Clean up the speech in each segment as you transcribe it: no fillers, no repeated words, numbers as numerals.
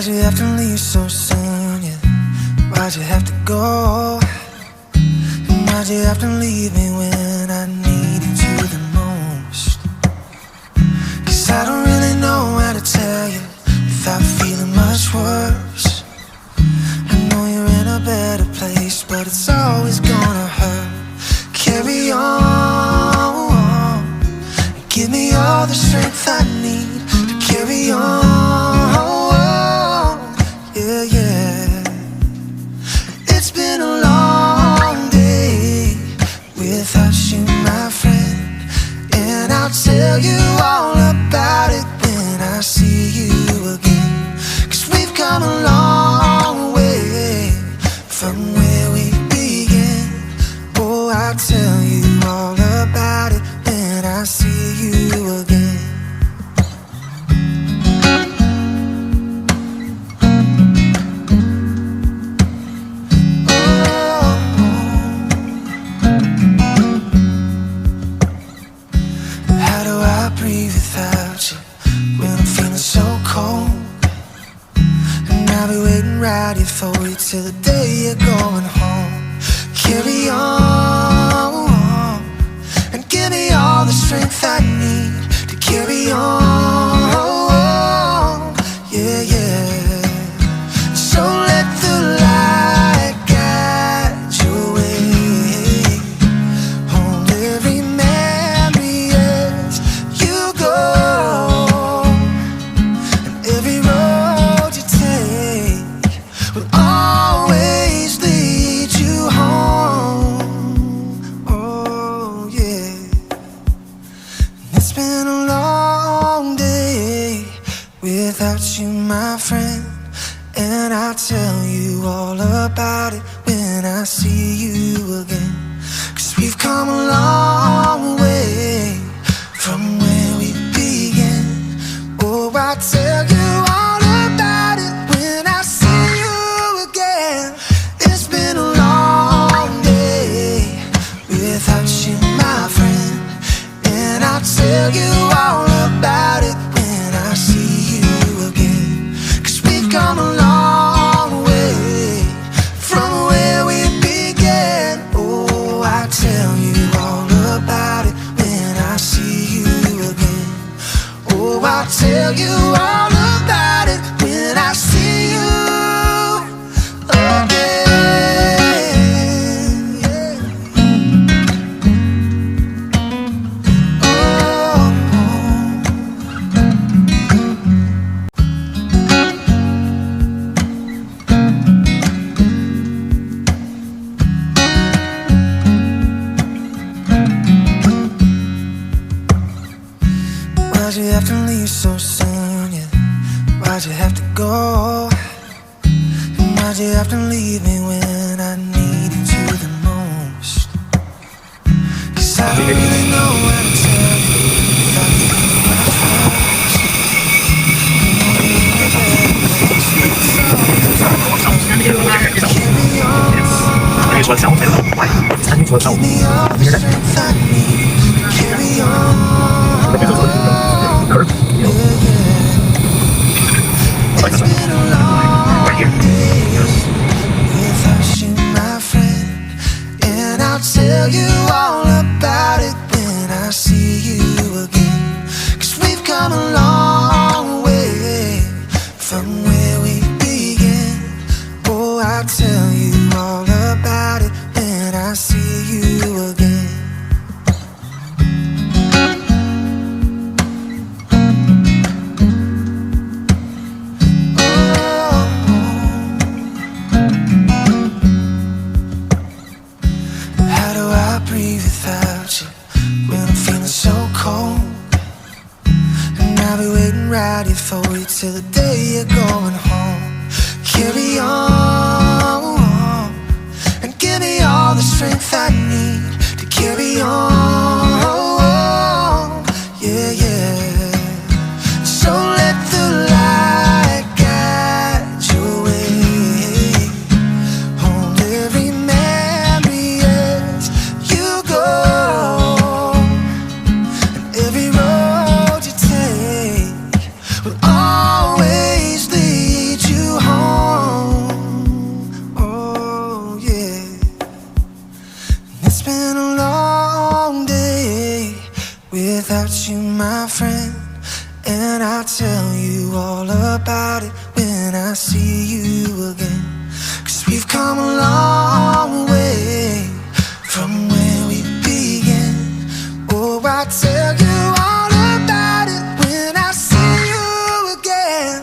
Why'd you have to leave so soon, yeah? Why'd you have to go? And why'd you have to leave me when I needed you the most? 'Cause I don't really know how to tell you without feeling much worse. I know you're in a better place, but it's always gonna hurt. Carry on, and give me all the strength I need to carry on. Yeah, yeah. It's been a long day without you, my friend, and I'll tell you all about it when I see you again. 'Cause we've come a long way from where we began. Oh, I'll tell you all about it when I see you again. Breathe without you when I'm feeling so cold. And I'll be waiting right here for you till the day you're going home. Carry on, and give me all the strength I need to carry on. Yeah, yeah. So let the light guide your way. Hold every memory as you go, and every road you take will always lead you home. Oh yeah. It's been a long day without you, my friend, and I'll tell you all about it when I see you again. 'Cause we've come a long way from where we began. Oh, I'll tell you all about it when I see you again. It's been a long day without you, my friend, and I'll tell you all about it when I see you again. 'Cause we've come a long way from where we began. Oh, I'll tell you all about it when I see you again. Oh, I'll tell you all about it when I see you again. Yeah. Why'd you have to leave so soon, yeah? Why'd you have to go? And why'd you have to leave me when I needed you the most? 'Cause I don't really know how to tell you without feeling much worse. Carry on. It's been a long day without you, my friend, and I'll tell you all about it when I see you again. 'Cause we've come a long way from where we began. Oh, I'll tell you all about it when I see you again. Breathe without you when I'm feeling so cold. And I'll be waiting right here for you till the day you're going home. Carry on, we've come a long way from where we began. Oh, I'll tell you all about it when I see you again.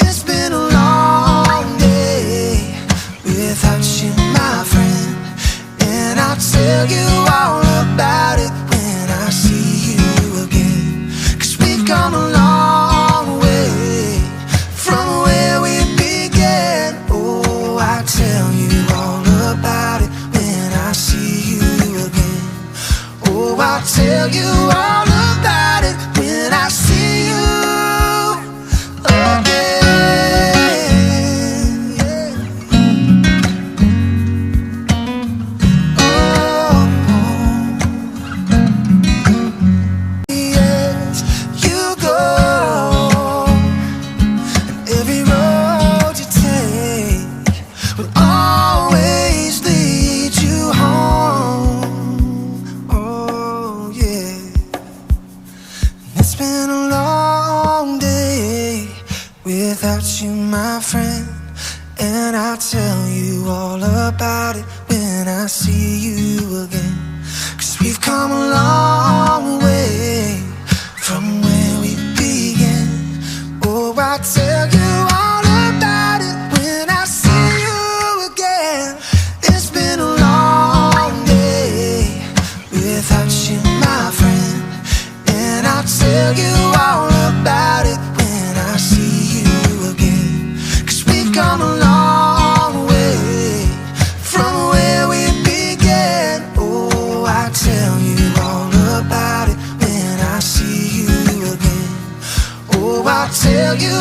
It's been a long day without you, my friend, and I'll tell you all about it when I see you again. 'Cause we've come a long way from where we began. Oh, I'll tell you all about it when I see you again. Oh, I'll tell you all about it when I see you again. Oh, yes, you go. Every road you take will always lead you home. Oh, yeah. It's been a long day without you, my friend, and I'll tell you all about it when I see you again. 'Cause we've come a long way from where we began. Oh, I'll tell you all about it when I see you again. It's been a long day without you, my friend, and I'll tell you all about it when I see you again. 'Cause we've come a long way from where we began. Oh, I'll tell you all about it when I see you again. Oh, I'll tell you